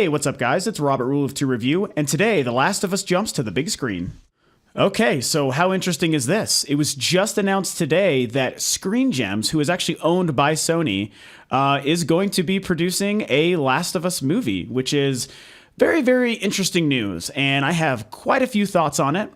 Hey, what's up, guys? It's Robert Rule of 2 Review, and today, The Last of Us jumps to the big screen. Okay, so how interesting is this? It was just announced today that Screen Gems, who is actually owned by Sony, is going to be producing a Last of Us movie, which is very, very interesting news, and I have quite a few thoughts on it.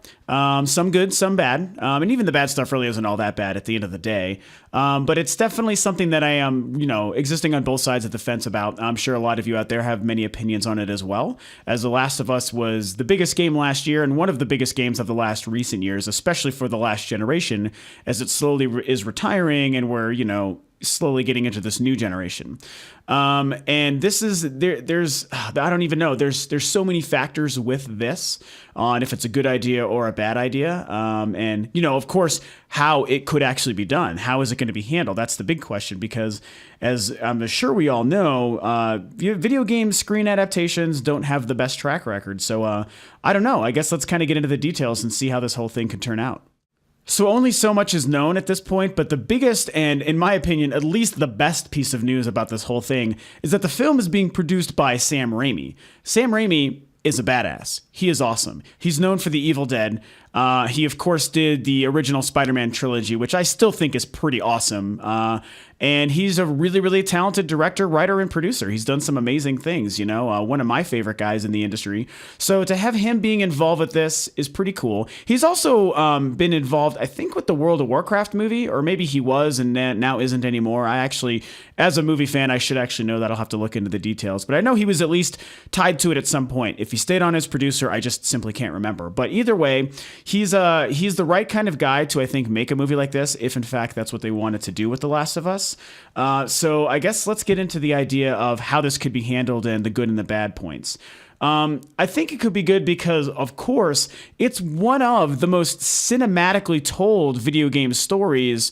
Some good, some bad, and even the bad stuff really isn't all that bad at the end of the day. But it's definitely something that I am, existing on both sides of the fence about. I'm sure a lot of you out there have many opinions on it as well, as The Last of Us was the biggest game last year and one of the biggest games of the last recent years, especially for the last generation, as it slowly is retiring and we're, slowly getting into this new generation. And this is there's I don't even know. There's so many factors with this on if it's a good idea or a bad idea. And of course, how it could actually be done. How is it going to be handled? That's the big question, because as I'm sure we all know, video game screen adaptations don't have the best track record. So I don't know. I guess let's kind of get into the details and see how this whole thing could turn out. So only so much is known at this point, but the biggest and, in my opinion, at least the best piece of news about this whole thing is that the film is being produced by Sam Raimi. Sam Raimi is a badass. He is awesome. He's known for The Evil Dead. He, of course, did the original Spider-Man trilogy, which I still think is pretty awesome. And he's a really, really talented director, writer, and producer. He's done some amazing things, one of my favorite guys in the industry. So to have him being involved with this is pretty cool. He's also been involved, I think, with the World of Warcraft movie, or maybe he was and now isn't anymore. I actually, as a movie fan, I should actually know that. I'll have to look into the details. But I know he was at least tied to it at some point. If he stayed on as producer, I just simply can't remember. But either way, he's the right kind of guy to, I think, make a movie like this, if in fact that's what they wanted to do with The Last of Us. So I guess let's get into the idea of how this could be handled and the good and the bad points. I think it could be good because, of course, it's one of the most cinematically told video game stories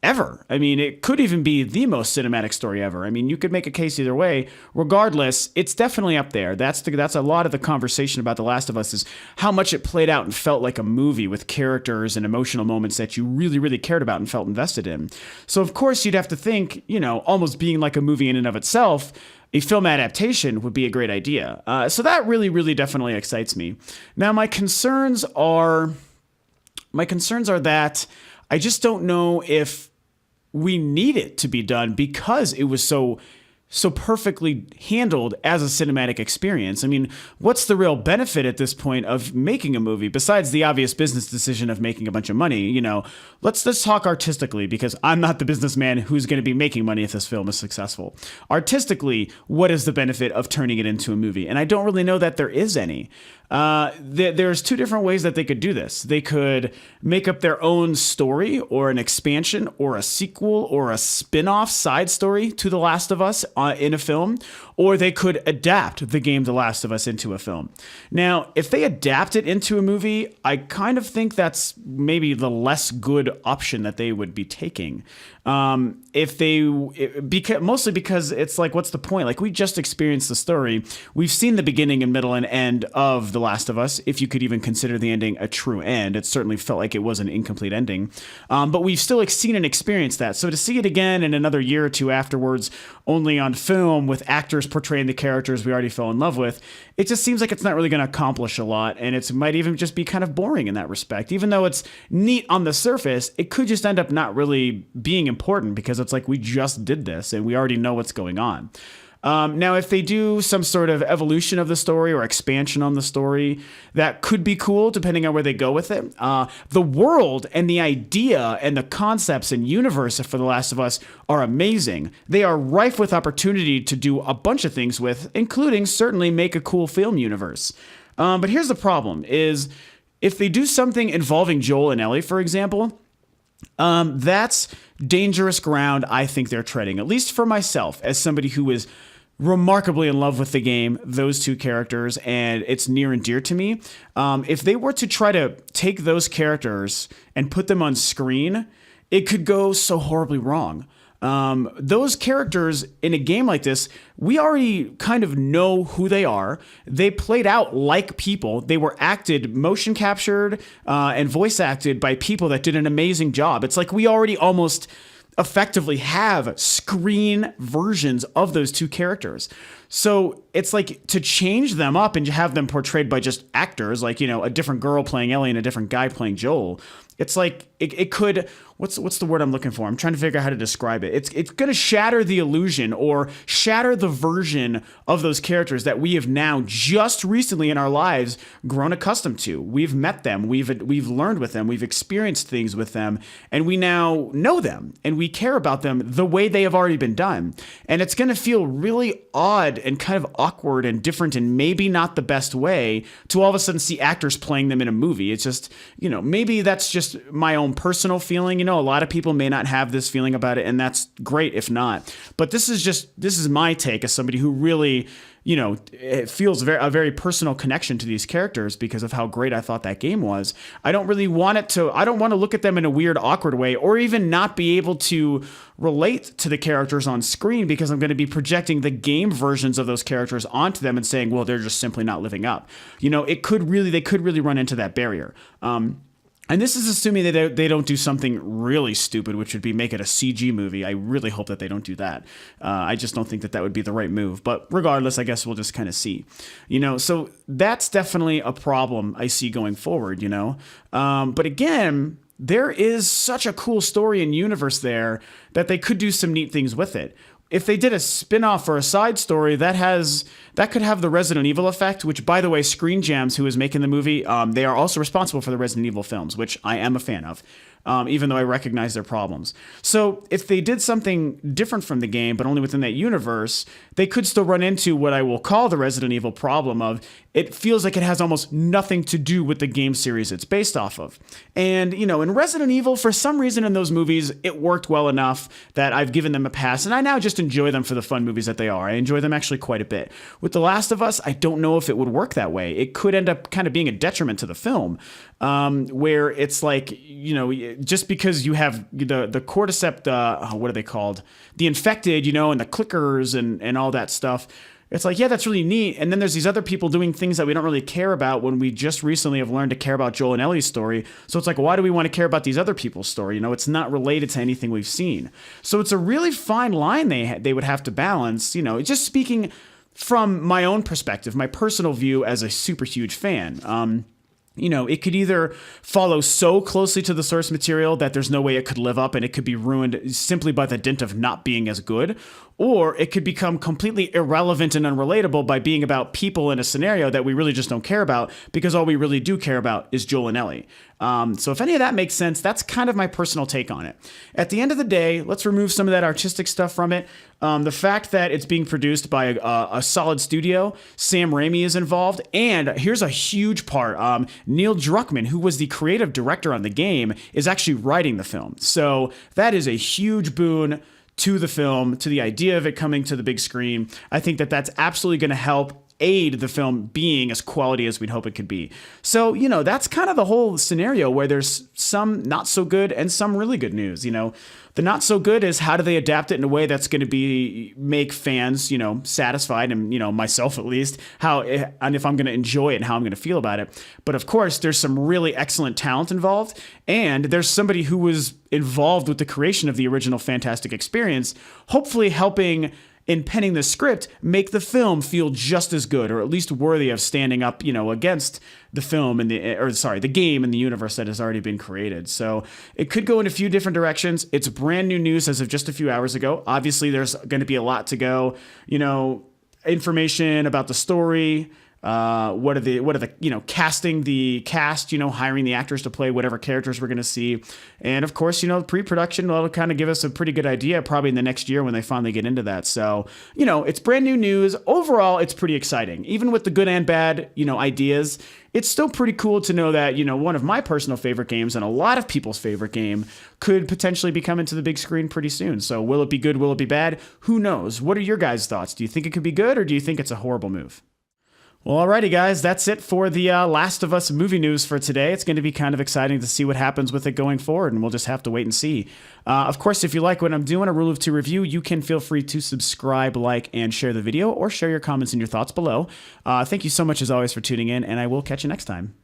ever. I mean, it could even be the most cinematic story ever. I mean, you could make a case either way. Regardless, it's definitely up there. That's a lot of the conversation about The Last of Us, is how much it played out and felt like a movie with characters and emotional moments that you really, really cared about and felt invested in. So, of course, you'd have to think, almost being like a movie in and of itself, a film adaptation would be a great idea. So that really, really definitely excites me. Now, my concerns are that I just don't know if we need it to be done because it was so perfectly handled as a cinematic experience. I mean, what's the real benefit at this point of making a movie besides the obvious business decision of making a bunch of money? Let's talk artistically, because I'm not the businessman who's going to be making money if this film is successful. Artistically, what is the benefit of turning it into a movie? And I don't really know that there is any. There's two different ways that they could do this. They could make up their own story, or an expansion, or a sequel, or a spin-off side story to The Last of Us in a film, or they could adapt the game The Last of Us into a film. Now, if they adapt it into a movie, I kind of think that's maybe the less good option that they would be taking. Mostly because it's like, what's the point? Like, we just experienced the story. We've seen the beginning and middle and end of The Last of Us, if you could even consider the ending a true end. It certainly felt like it was an incomplete ending. But we've still seen and experienced that. So to see it again in another year or two afterwards, only on film with actors portraying the characters we already fell in love with, it just seems like it's not really going to accomplish a lot. And it might even just be kind of boring in that respect. Even though it's neat on the surface, it could just end up not really being important, because it's like, we just did this and we already know what's going on. Now, if they do some sort of evolution of the story or expansion on the story, that could be cool, depending on where they go with it. The world and the idea and the concepts and universe for The Last of Us are amazing. They are rife with opportunity to do a bunch of things with, including certainly make a cool film universe. But here's the problem, is if they do something involving Joel and Ellie, for example, that's dangerous ground I think they're treading, at least for myself, as somebody who is remarkably in love with the game, those two characters, and it's near and dear to me. If they were to try to take those characters and put them on screen, it could go so horribly wrong. Those characters in a game like this, we already kind of know who they are. They played out like people. They were acted, motion captured, and voice acted by people that did an amazing job. It's like we already almost effectively have screen versions of those two characters. So it's like to change them up and have them portrayed by just actors, like, you know, a different girl playing Ellie and a different guy playing Joel. It's like it could, what's the word I'm looking for? I'm trying to figure out how to describe it. It's going to shatter the illusion or shatter the version of those characters that we have now just recently in our lives grown accustomed to. We've met them, we've learned with them, we've experienced things with them, and we now know them and we care about them the way they have already been done. And it's going to feel really odd and kind of awkward and different and maybe not the best way to all of a sudden see actors playing them in a movie. It's just, you know, maybe that's just my own personal feeling. You know, a lot of people may not have this feeling about it, and that's great if not. But this is my take as somebody who really, you know, it feels a very personal connection to these characters because of how great I thought that game was. I don't want to look at them in a weird, awkward way, or even not be able to relate to the characters on screen because I'm going to be projecting the game versions of those characters onto them and saying, well, they're just simply not living up. You know, they could really run into that barrier. And this is assuming that they don't do something really stupid, which would be make it a CG movie. I really hope that they don't do that. I just don't think that would be the right move. But regardless, I guess we'll just kind of see. You know, so that's definitely a problem I see going forward, you know. But again, there is such a cool story and universe there that they could do some neat things with it. If they did a spin-off or a side story that could have the Resident Evil effect, which, by the way, Screen Gems, who is making the movie, they are also responsible for the Resident Evil films, which I am a fan of. Even though I recognize their problems. So if they did something different from the game, but only within that universe, they could still run into what I will call the Resident Evil problem of it feels like it has almost nothing to do with the game series it's based off of. And, you know, in Resident Evil, for some reason in those movies, it worked well enough that I've given them a pass, and I now just enjoy them for the fun movies that they are. I enjoy them actually quite a bit. With The Last of Us, I don't know if it would work that way. It could end up kind of being a detriment to the film, where it's like, you know, just because you have the cordyceps, what are they called? The infected, you know, and the clickers and all that stuff. It's like, yeah, that's really neat. And then there's these other people doing things that we don't really care about when we just recently have learned to care about Joel and Ellie's story. So it's like, why do we want to care about these other people's story? You know, it's not related to anything we've seen. So it's a really fine line they would have to balance, you know, just speaking from my own perspective, my personal view as a super huge fan. You know, it could either follow so closely to the source material that there's no way it could live up and it could be ruined simply by the dint of not being as good, or it could become completely irrelevant and unrelatable by being about people in a scenario that we really just don't care about because all we really do care about is Joel and Ellie. So if any of that makes sense, that's kind of my personal take on it. At the end of the day, let's remove some of that artistic stuff from it. The fact that it's being produced by a solid studio, Sam Raimi is involved, and here's a huge part. Neil Druckmann, who was the creative director on the game, is actually writing the film. So that is a huge boon to the film, to the idea of it coming to the big screen. I think that that's absolutely going to help aid the film being as quality as we'd hope it could be. So, you know, that's kind of the whole scenario where there's some not so good and some really good news. You know, the not so good is how do they adapt it in a way that's going to make fans, you know, satisfied, and, you know, myself at least, and if I'm going to enjoy it and how I'm going to feel about it. But of course, there's some really excellent talent involved, and there's somebody who was involved with the creation of the original Fantastic Experience, hopefully helping in penning the script, make the film feel just as good, or at least worthy of standing up, you know, against the film and the game and the universe that has already been created. So it could go in a few different directions. It's brand new news as of just a few hours ago. Obviously, there's going to be a lot to go, you know, information about the story. What are the, you know, casting the cast, you know, hiring the actors to play whatever characters we're going to see. And of course, you know, pre-production will kind of give us a pretty good idea probably in the next year when they finally get into that. So, you know, it's brand new news. Overall, it's pretty exciting. Even with the good and bad, you know, ideas, it's still pretty cool to know that, you know, one of my personal favorite games and a lot of people's favorite game could potentially be coming to the big screen pretty soon. So will it be good? Will it be bad? Who knows? What are your guys' thoughts? Do you think it could be good, or do you think it's a horrible move? Well, alrighty, guys, that's it for the Last of Us movie news for today. It's going to be kind of exciting to see what happens with it going forward, and we'll just have to wait and see. Of course, if you like what I'm doing, a Rule of Two review, you can feel free to subscribe, like, and share the video, or share your comments and your thoughts below. Thank you so much, as always, for tuning in, and I will catch you next time.